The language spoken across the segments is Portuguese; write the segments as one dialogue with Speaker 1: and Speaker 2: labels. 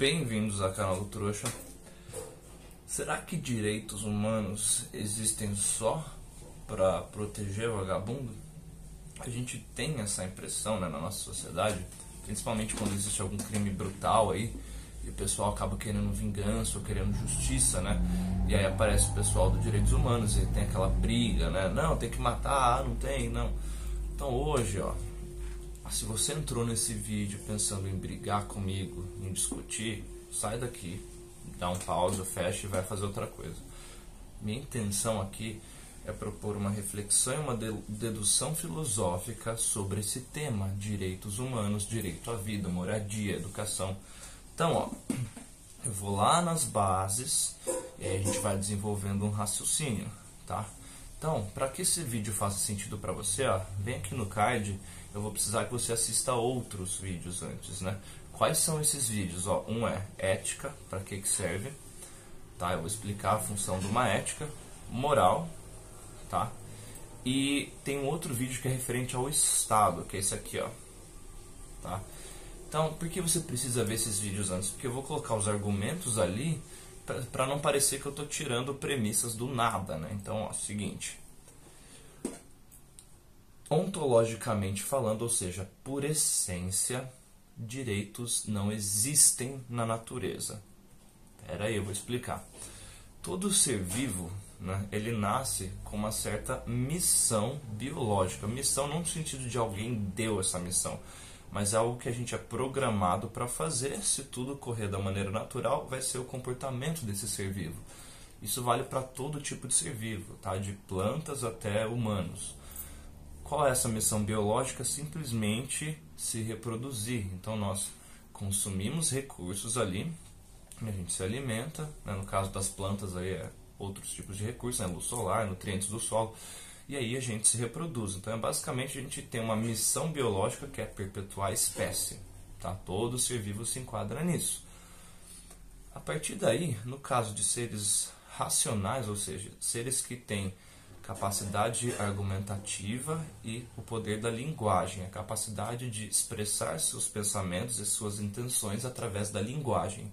Speaker 1: Bem-vindos ao canal do Trouxa. Será que direitos humanos existem só para proteger o vagabundo? A gente tem essa impressão, né, na nossa sociedade, principalmente quando existe algum crime brutal aí, e o pessoal acaba querendo vingança ou querendo justiça, né? E aí aparece o pessoal dos direitos humanos e tem aquela briga, né? Não, tem que matar, não tem, não. Então hoje, ó, se você entrou nesse vídeo pensando em brigar comigo, em discutir, sai daqui, dá um pause, fecha e vai fazer outra coisa. Minha intenção aqui é propor uma reflexão e uma dedução filosófica sobre esse tema, direitos humanos, direito à vida, moradia, educação. Então, ó, eu vou lá nas bases e aí a gente vai desenvolvendo um raciocínio, tá? Então, para que esse vídeo faça sentido para você, ó, vem aqui no card, eu vou precisar que você assista outros vídeos antes, né? Quais são esses vídeos? Ó, um é ética, para que serve, tá? Eu vou explicar a função de uma ética, moral, tá? E tem um outro vídeo que é referente ao Estado, que é esse aqui, ó, tá? Então, por que você precisa ver esses vídeos antes? Porque eu vou colocar os argumentos ali para não parecer que eu estou tirando premissas do nada, né? Então, ó, seguinte. Ontologicamente falando, ou seja, por essência, direitos não existem na natureza. Espera aí, eu vou explicar. Todo ser vivo, né, ele nasce com uma certa missão biológica. Missão não no sentido de alguém deu essa missão, mas é algo que a gente é programado para fazer. Se tudo correr da maneira natural, vai ser o comportamento desse ser vivo. Isso vale para todo tipo de ser vivo, tá? De plantas até humanos. Qual é essa missão biológica? Simplesmente se reproduzir. Então nós consumimos recursos ali, a gente se alimenta, né? No caso das plantas aí é outros tipos de recursos, né? Luz solar, nutrientes do solo. E aí a gente se reproduz. Então, basicamente, a gente tem uma missão biológica que é perpetuar a espécie. Tá? Todo ser vivo se enquadra nisso. A partir daí, no caso de seres racionais, ou seja, seres que têm capacidade argumentativa e o poder da linguagem, a capacidade de expressar seus pensamentos e suas intenções através da linguagem.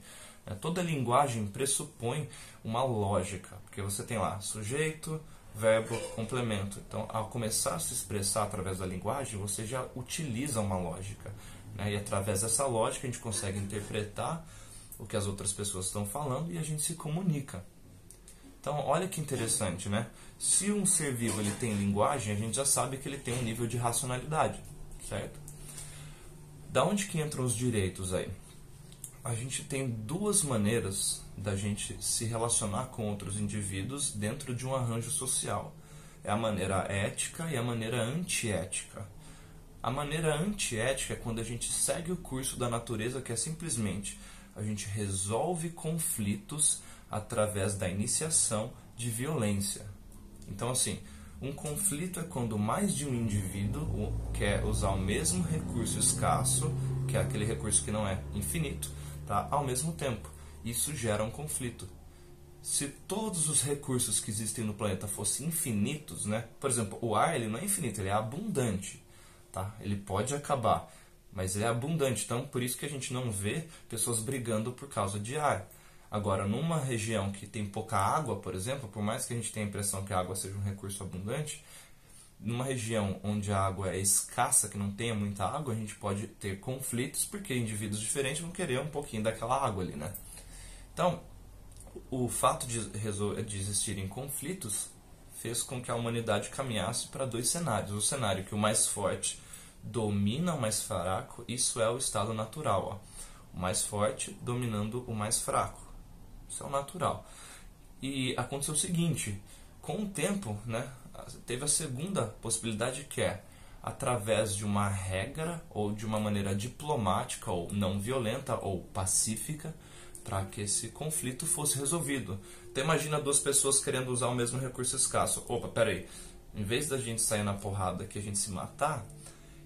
Speaker 1: Toda linguagem pressupõe uma lógica, porque você tem lá sujeito, verbo, complemento. Então, ao começar a se expressar através da linguagem, você já utiliza uma lógica, né? E através dessa lógica a gente consegue interpretar o que as outras pessoas estão falando e a gente se comunica. Então, olha que interessante, né? Se um ser vivo ele tem linguagem, a gente já sabe que ele tem um nível de racionalidade, certo? Da onde que entram os direitos aí? A gente tem duas maneiras da gente se relacionar com outros indivíduos dentro de um arranjo social. É a maneira ética e a maneira antiética. A maneira antiética é quando a gente segue o curso da natureza, que é simplesmente a gente resolve conflitos através da iniciação de violência. Então, assim, um conflito é quando mais de um indivíduo quer usar o mesmo recurso escasso, que é aquele recurso que não é infinito, tá? Ao mesmo tempo. Isso gera um conflito. Se todos os recursos que existem no planeta fossem infinitos, né? Por exemplo, o ar ele não é infinito, ele é abundante, tá? Ele pode acabar, mas ele é abundante. Então, por isso que a gente não vê pessoas brigando por causa de ar. Agora, numa região que tem pouca água, por exemplo, por mais que a gente tenha a impressão que a água seja um recurso abundante, numa região onde a água é escassa, que não tenha muita água, a gente pode ter conflitos, porque indivíduos diferentes vão querer um pouquinho daquela água ali, né? Então, o fato de existirem conflitos fez com que a humanidade caminhasse para dois cenários. O cenário que o mais forte domina o mais fraco, isso é o estado natural, ó. O mais forte dominando o mais fraco. Isso é o natural. E aconteceu o seguinte, com o tempo, né, teve a segunda possibilidade, que é através de uma regra ou de uma maneira diplomática ou não violenta ou pacífica para que esse conflito fosse resolvido. Então imagina duas pessoas querendo usar o mesmo recurso escasso. Opa, peraí, em vez da gente sair na porrada que a gente se matar,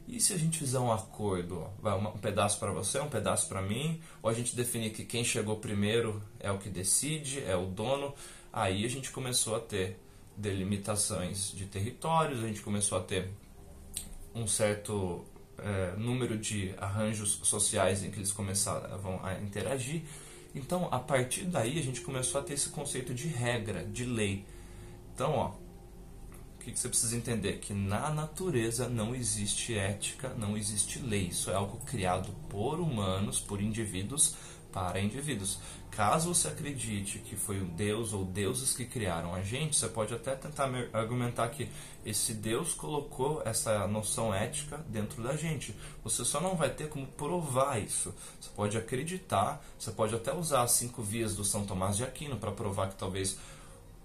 Speaker 1: e se a gente fizer um acordo? Vai um pedaço para você, um pedaço para mim, ou a gente definir que quem chegou primeiro é o que decide, é o dono. Aí a gente começou a ter delimitações de territórios, a gente começou a ter um certo número de arranjos sociais em que eles começavam a interagir. Então, a partir daí, a gente começou a ter esse conceito de regra, de lei. Então, ó, o que você precisa entender? Que na natureza não existe ética, não existe lei. Isso é algo criado por humanos, por indivíduos, para indivíduos. Caso você acredite que foi um Deus ou deuses que criaram a gente, você pode até tentar argumentar que esse Deus colocou essa noção ética dentro da gente. Você só não vai ter como provar isso. Você pode acreditar, você pode até usar as 5 vias do São Tomás de Aquino para provar que talvez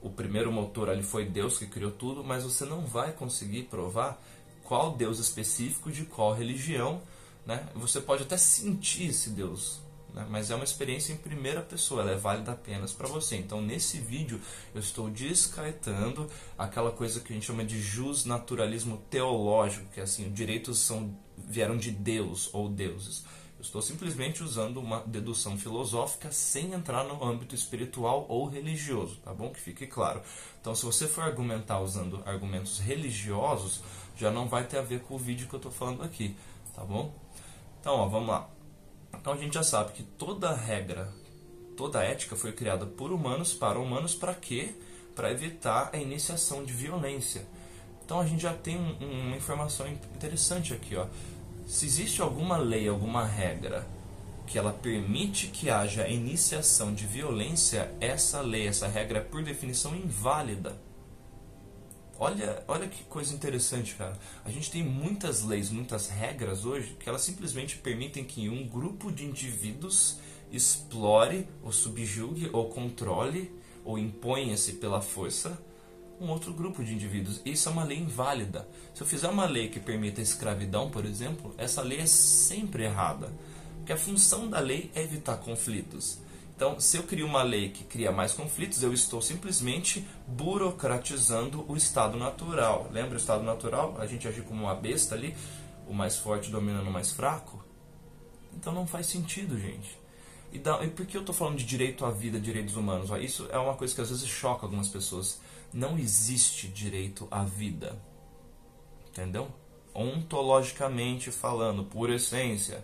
Speaker 1: o primeiro motor ali foi Deus que criou tudo, mas você não vai conseguir provar qual Deus específico de qual religião, né? Você pode até sentir esse Deus, né? Mas é uma experiência em primeira pessoa, ela é válida apenas para você. Então, nesse vídeo, eu estou descartando aquela coisa que a gente chama de justnaturalismo teológico, que é assim, os direitos vieram de Deus ou deuses. Eu estou simplesmente usando uma dedução filosófica sem entrar no âmbito espiritual ou religioso, tá bom? Que fique claro. Então, se você for argumentar usando argumentos religiosos, já não vai ter a ver com o vídeo que eu estou falando aqui, tá bom? Então, ó, vamos lá. Então, a gente já sabe que toda regra, toda ética foi criada por humanos, para quê? Para evitar a iniciação de violência. Então, a gente já tem uma informação interessante aqui, ó. Se existe alguma lei, alguma regra que ela permite que haja iniciação de violência, essa lei, essa regra é por definição inválida. Olha que coisa interessante, cara. A gente tem muitas leis, muitas regras hoje que elas simplesmente permitem que um grupo de indivíduos explore, ou subjugue, ou controle, ou imponha-se pela força um outro grupo de indivíduos. Isso é uma lei inválida. Se eu fizer uma lei que permita a escravidão, por exemplo, essa lei é sempre errada. Porque a função da lei é evitar conflitos. Então, se eu crio uma lei que cria mais conflitos, eu estou simplesmente burocratizando o estado natural. Lembra o estado natural? A gente agir como uma besta ali, o mais forte dominando o mais fraco? Então não faz sentido, gente. E por que eu estou falando de direito à vida, direitos humanos? Isso é uma coisa que às vezes choca algumas pessoas. Não existe direito à vida. Entendeu? Ontologicamente falando, por essência,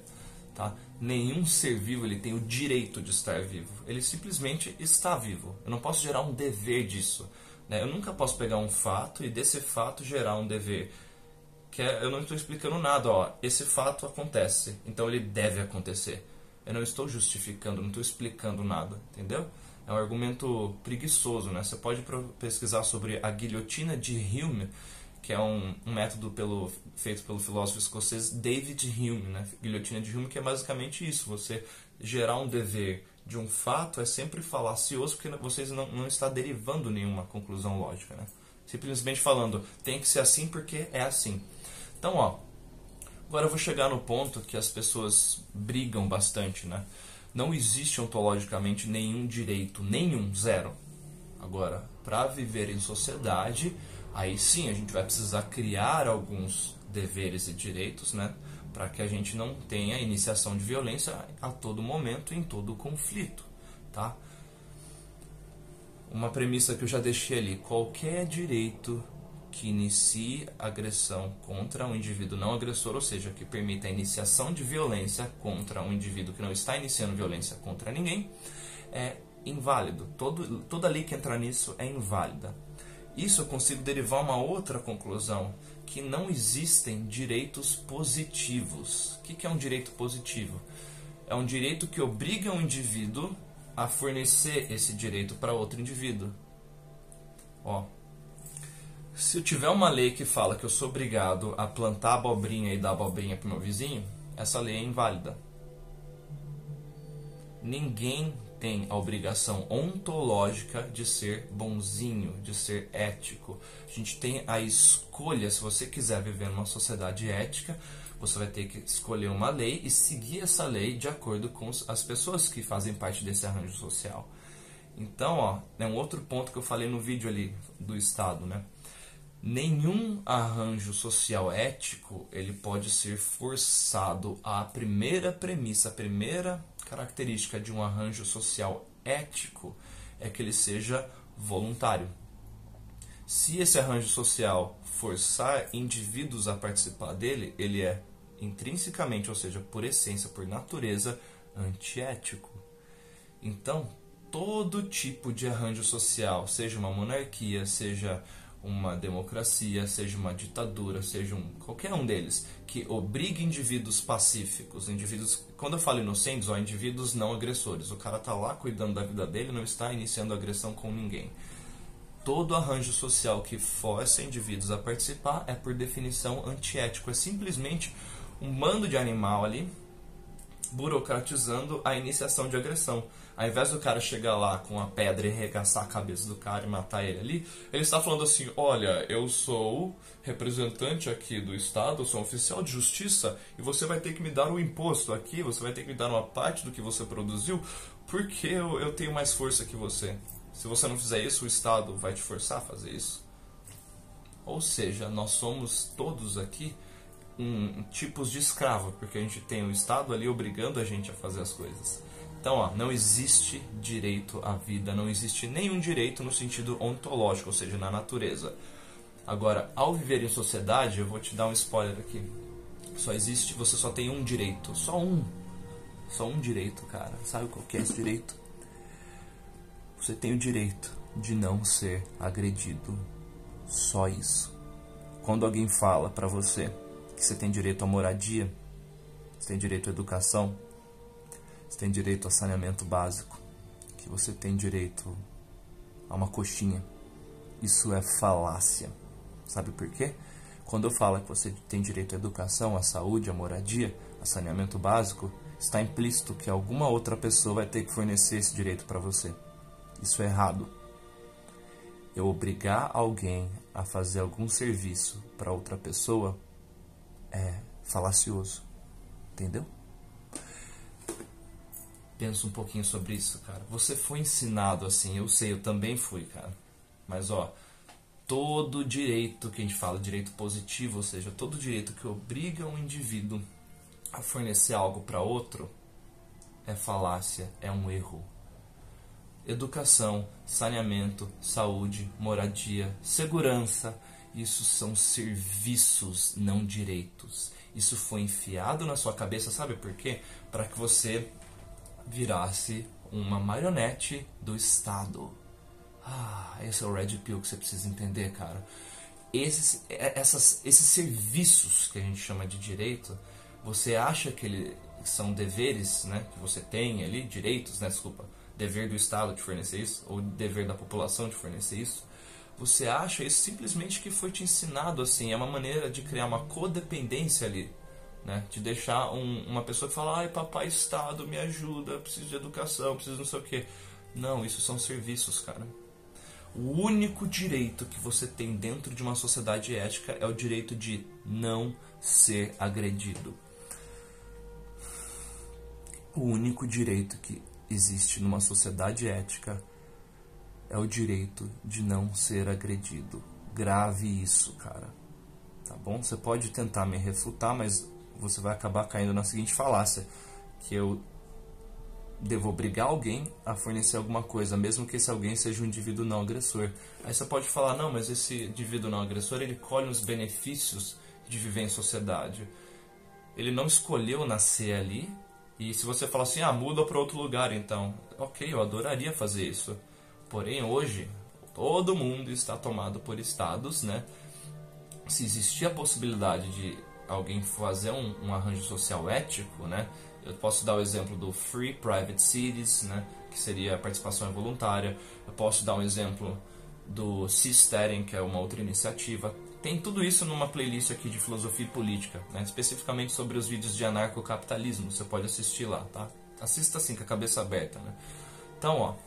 Speaker 1: tá? Nenhum ser vivo ele tem o direito de estar vivo. Ele simplesmente está vivo. Eu não posso gerar um dever disso, né? Eu nunca posso pegar um fato e desse fato gerar um dever. Eu não estou explicando nada. Ó, esse fato acontece, então ele deve acontecer. Eu não estou justificando, não estou explicando nada, entendeu? É um argumento preguiçoso, né? Você pode pesquisar sobre a guilhotina de Hume, que é um método feito pelo filósofo escocês David Hume, né? Guilhotina de Hume, que é basicamente isso. Você gerar um dever de um fato é sempre falacioso, porque vocês não está derivando nenhuma conclusão lógica, né? Simplesmente falando, tem que ser assim porque é assim. Então, ó, agora eu vou chegar no ponto que as pessoas brigam bastante, né? Não existe ontologicamente nenhum direito, nenhum, zero. Agora, para viver em sociedade, aí sim a gente vai precisar criar alguns deveres e direitos, né? Para que a gente não tenha iniciação de violência a todo momento, em todo conflito, tá? Uma premissa que eu já deixei ali, qualquer direito que inicie agressão contra um indivíduo não agressor, ou seja, que permita a iniciação de violência contra um indivíduo que não está iniciando violência contra ninguém, é inválido. Toda lei que entrar nisso é inválida. Isso eu consigo derivar uma outra conclusão, que não existem direitos positivos. O que é um direito positivo? É um direito que obriga um indivíduo a fornecer esse direito para outro indivíduo. Ó, se eu tiver uma lei que fala que eu sou obrigado a plantar abobrinha e dar abobrinha para o meu vizinho, essa lei é inválida. Ninguém tem a obrigação ontológica de ser bonzinho, de ser ético. A gente tem a escolha, se você quiser viver numa sociedade ética, você vai ter que escolher uma lei e seguir essa lei de acordo com as pessoas que fazem parte desse arranjo social. Então, ó, é um outro ponto que eu falei no vídeo ali do Estado, né? Nenhum arranjo social ético ele pode ser forçado. A primeira premissa, a primeira característica de um arranjo social ético é que ele seja voluntário. Se esse arranjo social forçar indivíduos a participar dele, ele é intrinsecamente, ou seja, por essência, por natureza, antiético. Então, todo tipo de arranjo social, seja uma monarquia, seja uma democracia, seja uma ditadura, seja qualquer um deles, que obrigue indivíduos pacíficos, indivíduos, quando eu falo inocentes, indivíduos não agressores. O cara está lá cuidando da vida dele, não está iniciando agressão com ninguém. Todo arranjo social que força indivíduos a participar é, por definição, antiético. É simplesmente um bando de animal ali, burocratizando a iniciação de agressão. Ao invés do cara chegar lá com a pedra e arregaçar a cabeça do cara e matar ele ali, ele está falando assim: olha, eu sou representante aqui do Estado, eu sou um oficial de justiça e você vai ter que me dar um imposto aqui, você vai ter que me dar uma parte do que você produziu, porque eu tenho mais força que você. Se você não fizer isso, o Estado vai te forçar a fazer isso. Ou seja, nós somos todos aqui tipos de escravo, porque a gente tem o Estado ali obrigando a gente a fazer as coisas. Então, não existe direito à vida, não existe nenhum direito no sentido ontológico, ou seja, na natureza. Agora, ao viver em sociedade, eu vou te dar um spoiler aqui. Você só tem um direito, só um direito, cara. Sabe qual que é esse direito? Você tem o direito de não ser agredido. Só isso. Quando alguém fala pra você que você tem direito à moradia, você tem direito à educação, você tem direito a saneamento básico, que você tem direito a uma coxinha, isso é falácia. Sabe por quê? Quando eu falo que você tem direito à educação, à saúde, à moradia, a saneamento básico, está implícito que alguma outra pessoa vai ter que fornecer esse direito para você. Isso é errado. Eu obrigar alguém a fazer algum serviço para outra pessoa é falacioso. Entendeu? Pensa um pouquinho sobre isso, cara. Você foi ensinado assim, eu sei, eu também fui, cara. Mas, todo direito que a gente fala, direito positivo, ou seja, todo direito que obriga um indivíduo a fornecer algo para outro, é falácia, é um erro. Educação, saneamento, saúde, moradia, segurança, isso são serviços, não direitos. Isso foi enfiado na sua cabeça, sabe por quê? Para que você virasse uma marionete do Estado. Esse é o Red Pill que você precisa entender, cara. Esses serviços que a gente chama de direito, você acha que eles são deveres, né, que você tem ali, direitos, né, desculpa, dever do Estado de fornecer isso, ou dever da população de fornecer isso? Você acha isso simplesmente que foi te ensinado assim, é uma maneira de criar uma codependência ali, né? De deixar uma pessoa que fala: ai, papai Estado, me ajuda, preciso de educação, preciso não sei o quê. Não, isso são serviços, cara. O único direito que você tem dentro de uma sociedade ética é o direito de não ser agredido. O único direito que existe numa sociedade ética é o direito de não ser agredido. Grave isso, cara. Tá bom? Você pode tentar me refutar, mas você vai acabar caindo na seguinte falácia: que eu devo obrigar alguém a fornecer alguma coisa, mesmo que esse alguém seja um indivíduo não agressor. Aí você pode falar: não, mas esse indivíduo não agressor, ele colhe os benefícios de viver em sociedade. Ele não escolheu nascer ali. E se você falar assim: muda para outro lugar, então, ok, eu adoraria fazer isso. Porém, hoje, todo mundo está tomado por estados, né? Se existir a possibilidade de alguém fazer um arranjo social ético, né? Eu posso dar o exemplo do Free Private Cities, né? Que seria a participação voluntária. Eu posso dar um exemplo do Seasteading, que é uma outra iniciativa. Tem tudo isso numa playlist aqui de filosofia e política, né? Especificamente sobre os vídeos de anarcocapitalismo. Você pode assistir lá, tá? Assista assim, com a cabeça aberta, né? Então,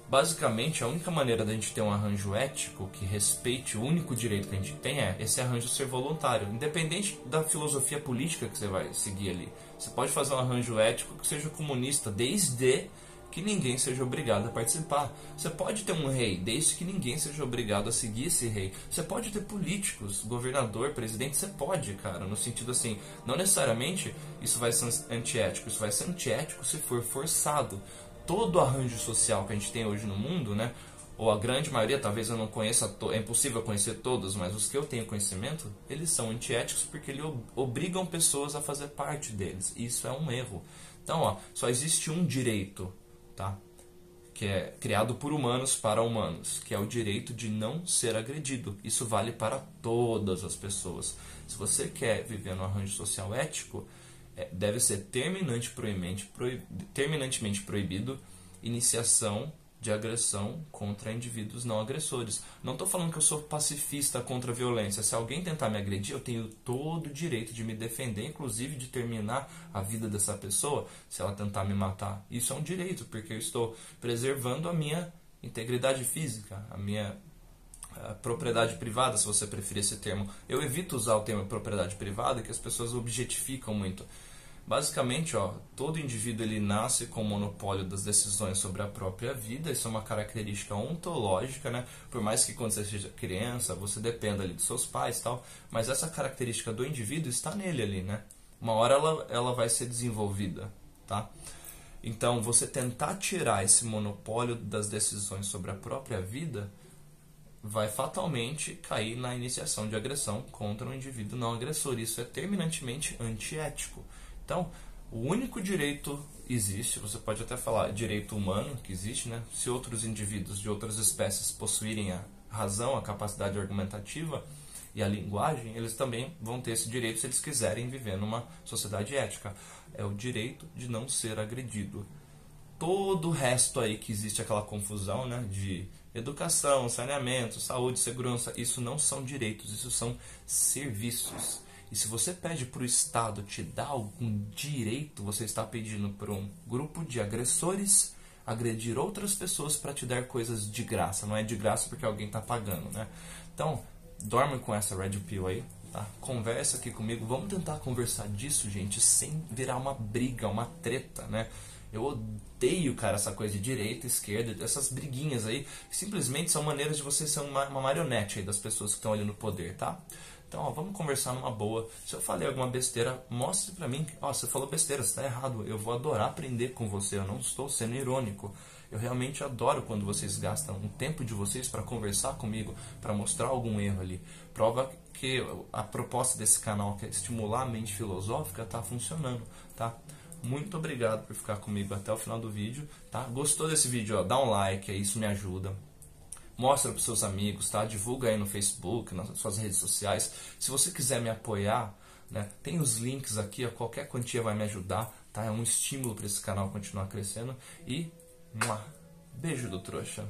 Speaker 1: basicamente, a única maneira da gente ter um arranjo ético que respeite o único direito que a gente tem é esse arranjo ser voluntário. Independente da filosofia política que você vai seguir ali. Você pode fazer um arranjo ético que seja comunista, desde que ninguém seja obrigado a participar. Você pode ter um rei, desde que ninguém seja obrigado a seguir esse rei. Você pode ter políticos, governador, presidente, você pode, cara, no sentido assim, não necessariamente isso vai ser antiético, isso vai ser antiético se for forçado. Todo arranjo social que a gente tem hoje no mundo, né, ou a grande maioria, talvez eu não conheça, é impossível conhecer todos, mas os que eu tenho conhecimento, eles são antiéticos porque eles obrigam pessoas a fazer parte deles. Isso é um erro. Então, ó, só existe um direito, tá? Que é criado por humanos para humanos, que é o direito de não ser agredido. Isso vale para todas as pessoas. Se você quer viver no arranjo social ético, deve ser terminantemente proibido iniciação de agressão contra indivíduos não agressores. Não estou falando que eu sou pacifista contra a violência. Se alguém tentar me agredir, eu tenho todo o direito de me defender, inclusive de terminar a vida dessa pessoa se ela tentar me matar. Isso é um direito, porque eu estou preservando a minha integridade física, a minha propriedade privada, se você preferir esse termo. Eu evito usar o termo propriedade privada, que as pessoas objetificam muito. Basicamente, ó, todo indivíduo ele nasce com o monopólio das decisões sobre a própria vida. Isso é uma característica ontológica, né? Por mais que quando você seja criança, você dependa ali dos seus pais e tal, mas essa característica do indivíduo está nele ali, né? Uma hora ela vai ser desenvolvida, tá? Então, você tentar tirar esse monopólio das decisões sobre a própria vida vai fatalmente cair na iniciação de agressão contra um indivíduo não agressor. Isso é terminantemente antiético. Então, o único direito existe, você pode até falar direito humano que existe, né? Se outros indivíduos de outras espécies possuírem a razão, a capacidade argumentativa e a linguagem, eles também vão ter esse direito se eles quiserem viver numa sociedade ética. É o direito de não ser agredido. Todo o resto aí que existe aquela confusão, né, de educação, saneamento, saúde, segurança, isso não são direitos, isso são serviços. E se você pede para o Estado te dar algum direito, você está pedindo para um grupo de agressores agredir outras pessoas para te dar coisas de graça. Não é de graça porque alguém está pagando, né? Então, dorme com essa Red Pill aí, tá? Conversa aqui comigo. Vamos tentar conversar disso, gente, sem virar uma briga, uma treta, né? Eu odeio, cara, essa coisa de direita, esquerda, essas briguinhas aí, que simplesmente são maneiras de você ser uma marionete aí das pessoas que estão ali no poder, tá? Então, ó, vamos conversar numa boa. Se eu falei alguma besteira, mostre pra mim. Ó, você falou besteira, você tá errado. Eu vou adorar aprender com você. Eu não estou sendo irônico. Eu realmente adoro quando vocês gastam um tempo de vocês para conversar comigo, para mostrar algum erro ali. Prova que a proposta desse canal, que é estimular a mente filosófica, tá funcionando, tá? Muito obrigado por ficar comigo até o final do vídeo, tá? Gostou desse vídeo? Ó, dá um like, isso me ajuda. Mostra para os seus amigos, tá? Divulga aí no Facebook, nas suas redes sociais. Se você quiser me apoiar, né, tem os links aqui, ó, qualquer quantia vai me ajudar, tá? É um estímulo para esse canal continuar crescendo. E beijo do trouxa.